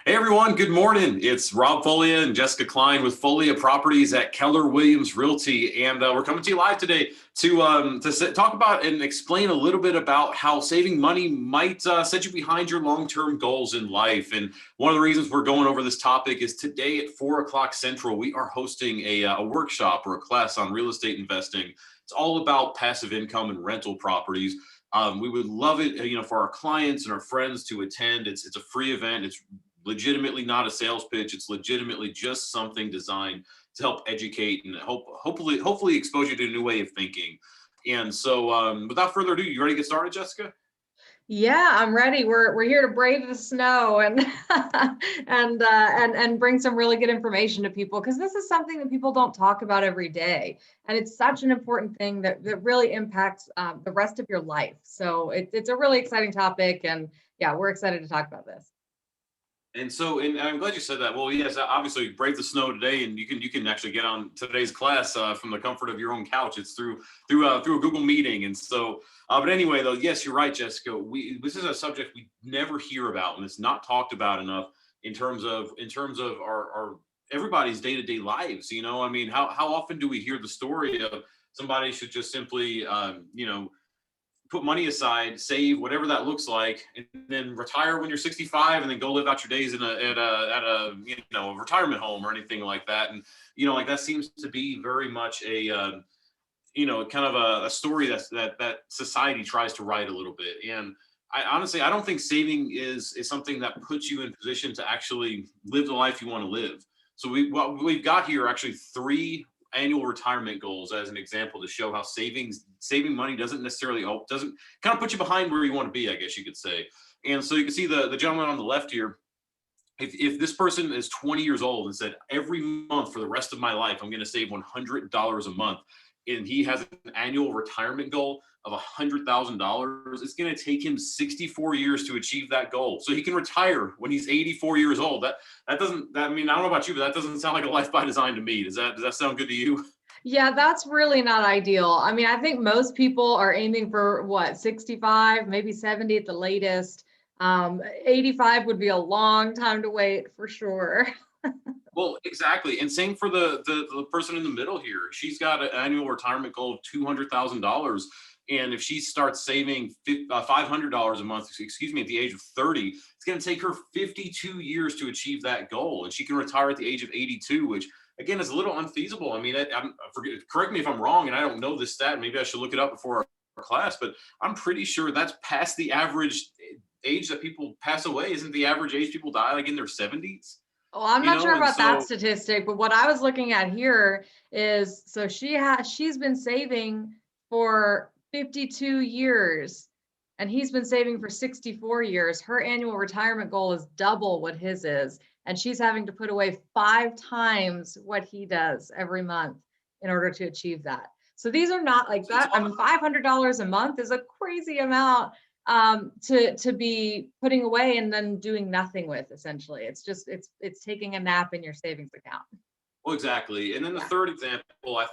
Hey everyone, good morning. It's Rob Foglia and Jessica Klein with Foglia Properties at Keller Williams Realty, and we're coming to you live today to talk about and explain a little bit about how saving money might set you behind your long-term goals in life. And one of the reasons we're going over this topic is today at 4 o'clock Central, we are hosting a workshop or a class on real estate investing. It's all about passive income and rental properties. We would love it, for our clients and our friends to attend. It's a free event. It's legitimately not a sales pitch. It's legitimately just something designed to help educate and hopefully expose you to a new way of thinking. And so, without further ado, you ready to get started, Jessica? Yeah, I'm ready. We're here to brave the snow and and bring some really good information to people, because this is something that people don't talk about every day, and it's such an important thing that really impacts the rest of your life. So it's a really exciting topic, and yeah, we're excited to talk about this. And I'm glad you said that. Well, yes, obviously brave the snow today, and you can actually get on today's class from the comfort of your own couch. It's through a Google meeting, and so. But anyway, though, yes, you're right, Jessica. This is a subject we never hear about, and it's not talked about enough in terms of our everybody's day to day lives. I mean, how often do we hear the story of somebody should just simply put money aside, save whatever that looks like, and then retire when you're 65, and then go live out your days at a retirement home or anything like that. And like that seems to be very much a kind of a story that society tries to write a little bit. And I honestly, I don't think saving is something that puts you in position to actually live the life you want to live. So what we've got here are actually three annual retirement goals as an example to show how saving money doesn't kind of put you behind where you want to be, I guess you could say. And so you can see the gentleman on the left here. If this person is 20 years old and said every month for the rest of my life I'm going to save $100 a month, and he has an annual retirement goal of $100,000, it's going to take him 64 years to achieve that goal. So he can retire when he's 84 years old. I mean, I don't know about you, but that doesn't sound like a life by design to me. Does that sound good to you? Yeah, that's really not ideal. I mean, I think most people are aiming for what, 65, maybe 70 at the latest. 85 would be a long time to wait for sure. Well, exactly. And same for the person in the middle here. She's got an annual retirement goal of $200,000. And if she starts saving $500 a month, excuse me, at the age of 30, it's going to take her 52 years to achieve that goal. And she can retire at the age of 82, which again is a little unfeasible. I mean, correct me if I'm wrong, and I don't know this stat. Maybe I should look it up before our class, but I'm pretty sure that's past the average age that people pass away. Isn't the average age people die like in their 70s? Well, I'm You not sure know, and about that so statistic, but what I was looking at here is, so she's been saving for 52 years, and he's been saving for 64 years. Her annual retirement goal is double what his is, and she's having to put away 5 times what he does every month in order to achieve that. So these are not like it's that. I mean, $500 a month is a crazy amount to be putting away and then doing nothing with. Essentially, it's taking a nap in your savings account. well, exactly. And then the Yeah. third example, I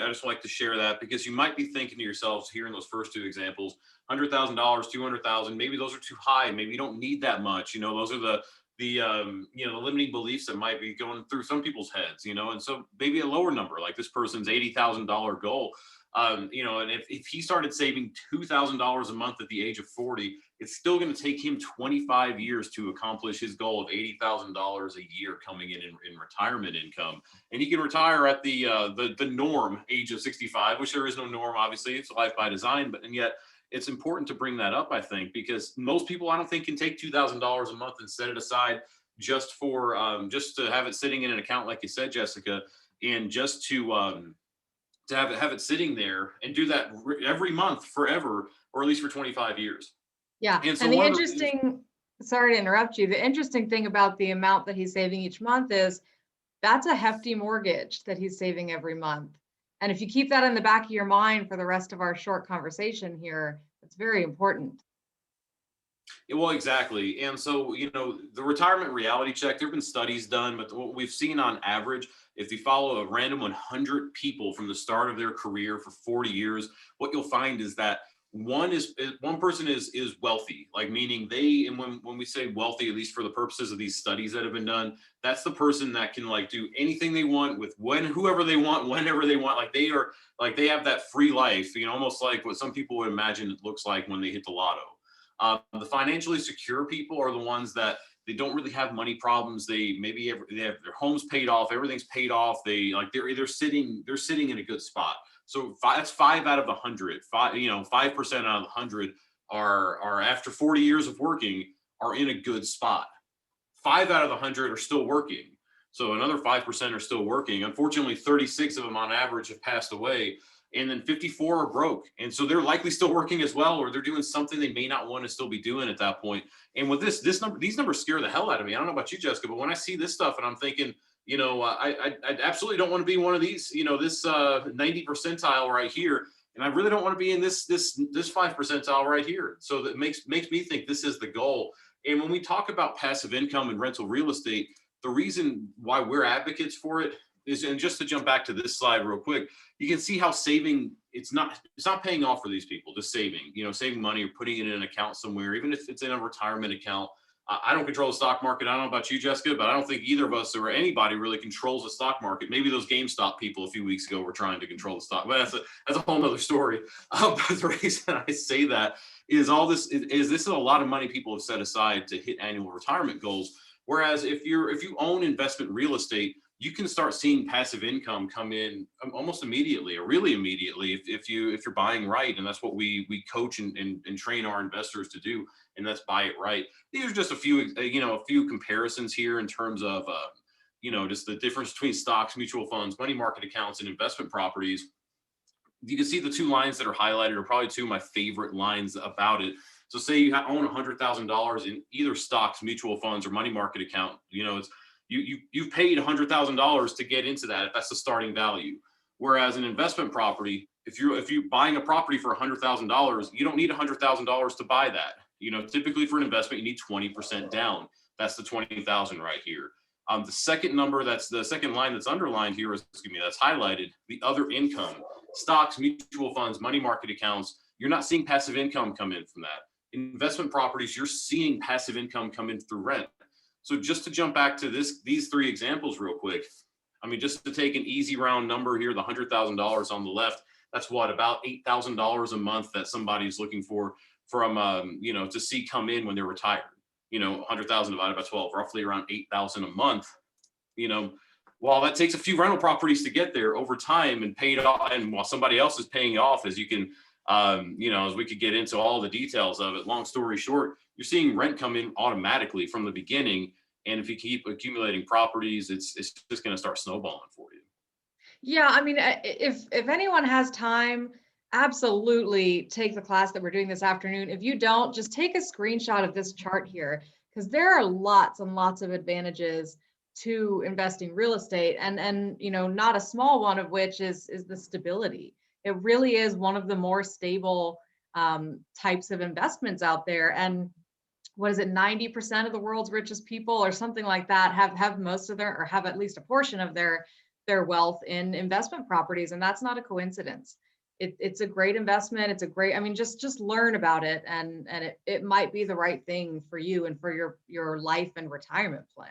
just like to share that because you might be thinking to yourselves here in those first two examples, $100,000, 200,000, maybe those are too high. Maybe you don't need that much. Those are the limiting beliefs that might be going through some people's heads. And so maybe a lower number, like this person's $80,000 goal. And if he started saving $2,000 a month at the age of 40, it's still going to take him 25 years to accomplish his goal of $80,000 a year coming in retirement income. And he can retire at the norm age of 65, which there is no norm, obviously. It's life by design, and yet it's important to bring that up, I think, because most people, I don't think, can take $2,000 a month and set it aside just to have it sitting in an account, like you said, Jessica, and just to have it sitting there and do that every month forever, or at least for 25 years. Yeah. And so And the one of the things, interesting, sorry to interrupt you, the interesting thing about the amount that he's saving each month is that's a hefty mortgage that he's saving every month. And if you keep that in the back of your mind for the rest of our short conversation here, it's very important. well, exactly. And so, the retirement reality check, there have been studies done, but what we've seen on average, if you follow a random 100 people from the start of their career for 40 years, what you'll find is that one person is wealthy, like meaning they, and when we say wealthy, at least for the purposes of these studies that have been done, that's the person that can like do anything they want with whoever they want, whenever they want. Like they are, like they have that free life, almost like what some people would imagine it looks like when they hit the lotto. The financially secure people are the ones that they don't really have money problems. They they have their homes paid off, everything's paid off. They're sitting in a good spot. So that's 5 out of 100. 5% out of 100 are after 40 years of working are in a good spot. 5 out of 100 are still working. So another 5% are still working. Unfortunately, 36 of them on average have passed away. And then 54 are broke. And so they're likely still working as well, or they're doing something they may not want to still be doing at that point. And with these numbers scare the hell out of me. I don't know about you, Jessica, but when I see this stuff and I'm thinking, I absolutely don't want to be one of these, this 90 percentile right here. And I really don't want to be in this 5 percentile right here. So that makes me think this is the goal. And when we talk about passive income and rental real estate, the reason why we're advocates for it is, and just to jump back to this slide real quick, you can see how saving, it's not paying off for these people, just saving money or putting it in an account somewhere, even if it's in a retirement account. I don't control the stock market. I don't know about you, Jessica, but I don't think either of us or anybody really controls the stock market. Maybe those GameStop people a few weeks ago were trying to control the stock, but that's a whole nother story. But the reason I say that is this is a lot of money people have set aside to hit annual retirement goals. Whereas if you own investment real estate, you can start seeing passive income come in almost immediately, or really immediately, if you're buying right. And that's what we coach and train our investors to do, and that's buy it right. These are just a few comparisons here in terms of just the difference between stocks, mutual funds, money market accounts, and investment properties. You can see the 2 lines that are highlighted are probably 2 of my favorite lines about it. So say you own $100,000 in either stocks, mutual funds, or money market account. You've paid $100,000 to get into that, if that's the starting value. Whereas an investment property, if you're buying a property for $100,000, you don't need $100,000 to buy that. Typically for an investment, you need 20% down. That's the 20,000 right here. The second number, that's the second line that's underlined here, that's highlighted, the other income, stocks, mutual funds, money market accounts. You're not seeing passive income come in from that. Investment properties, you're seeing passive income come in through rent. So just to jump back to these 3 examples real quick, just to take an easy round number here, the $100,000 on the left, that's about $8,000 a month that somebody's looking for from, to see come in when they're retired. 100,000 divided by 12, roughly around 8,000 a month. While that takes a few rental properties to get there over time and paid off, and while somebody else is paying off, as you can, as we could get into all the details of it, long story short, you're seeing rent come in automatically from the beginning. And if you keep accumulating properties, it's just going to start snowballing for you. Yeah, if anyone has time, absolutely take the class that we're doing this afternoon. If you don't, just take a screenshot of this chart here, because there are lots and lots of advantages to investing real estate, and not a small one of which is the stability. It really is one of the more stable types of investments out there. And what is it, 90% of the world's richest people or something like that have most of their, or have at least a portion of their wealth in investment properties. And that's not a coincidence. It's a great investment. It's a great, just learn about it, and it might be the right thing for you and for your life and retirement plan.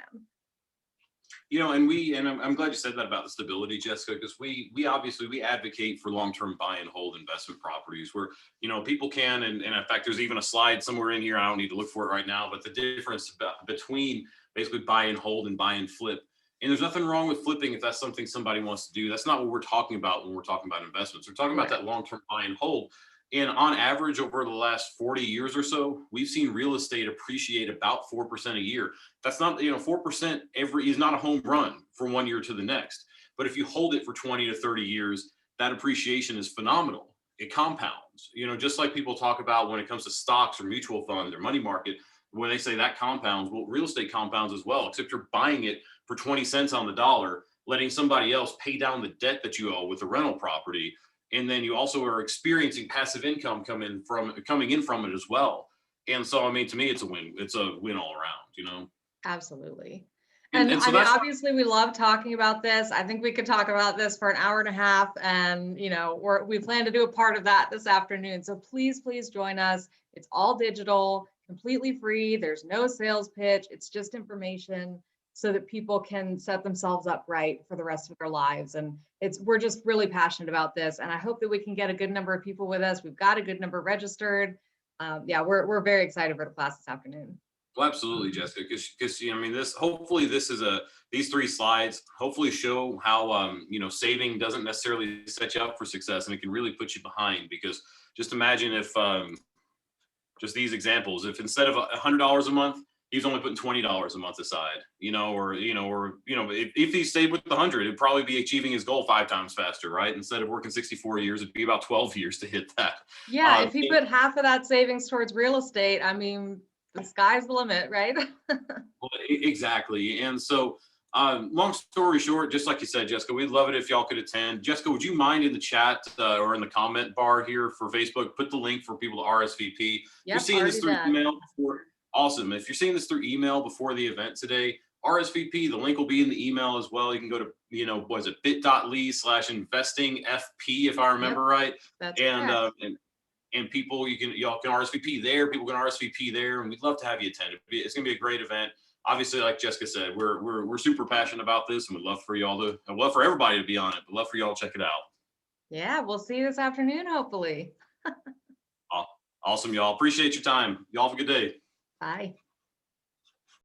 And I'm glad you said that about the stability, Jessica, because we obviously advocate for long-term buy and hold investment properties where, people can, and in fact, there's even a slide somewhere in here. I don't need to look for it right now, but the difference between basically buy and hold and buy and flip. And there's nothing wrong with flipping if that's something somebody wants to do. That's not what we're talking about when we're talking about investments. We're talking about that long-term buy and hold. And on average, over the last 40 years or so, we've seen real estate appreciate about 4% a year. That's not, 4% is not a home run from one year to the next. But if you hold it for 20 to 30 years, that appreciation is phenomenal. It compounds, just like people talk about when it comes to stocks or mutual funds or money market, when they say that compounds, well, real estate compounds as well, except you're buying it for 20 cents on the dollar, letting somebody else pay down the debt that you owe with the rental property. And then you also are experiencing passive income coming in from it as well. And so, to me, it's a win. It's a win all around, Absolutely. And And I so mean, that's obviously, we love talking about this. I think we could talk about this for an hour and a half, and we plan to do a part of that this afternoon. So please, please join us. It's all digital, completely free. There's no sales pitch. It's just information so that people can set themselves up right for the rest of their lives. And we're just really passionate about this, and I hope that we can get a good number of people with us. We've got a good number registered. Yeah, we're very excited for the class this afternoon. Well, absolutely, Jessica, because I mean, hopefully these 3 slides hopefully show how saving doesn't necessarily set you up for success, and it can really put you behind. Because just imagine if just these examples, if instead of $100 a month, he's only putting $20 a month aside, or if he stayed with the 100, it'd probably be achieving his goal 5 times faster, right? Instead of working 64 years, it'd be about 12 years to hit that. Yeah, if he put half of that savings towards real estate, I mean, the sky's the limit, right? Well, exactly. And so, long story short, just like you said, Jessica, we'd love it if y'all could attend. Jessica, would you mind in the chat or in the comment bar here for Facebook, put the link for people to RSVP? If you're seeing this through email before, awesome. If you're seeing this through email before the event today, RSVP, the link will be in the email as well. You can go to, was it bit.ly/investingfp, if I remember right. That's and, correct. and people, y'all can RSVP there. People can RSVP there, and we'd love to have you attend. It's going to be a great event. Obviously, like Jessica said, we're super passionate about this, and we'd love for everybody to be on it. We'd love for y'all to check it out. Yeah, we'll see you this afternoon, hopefully. Awesome, y'all. Appreciate your time. Y'all have a good day. Bye.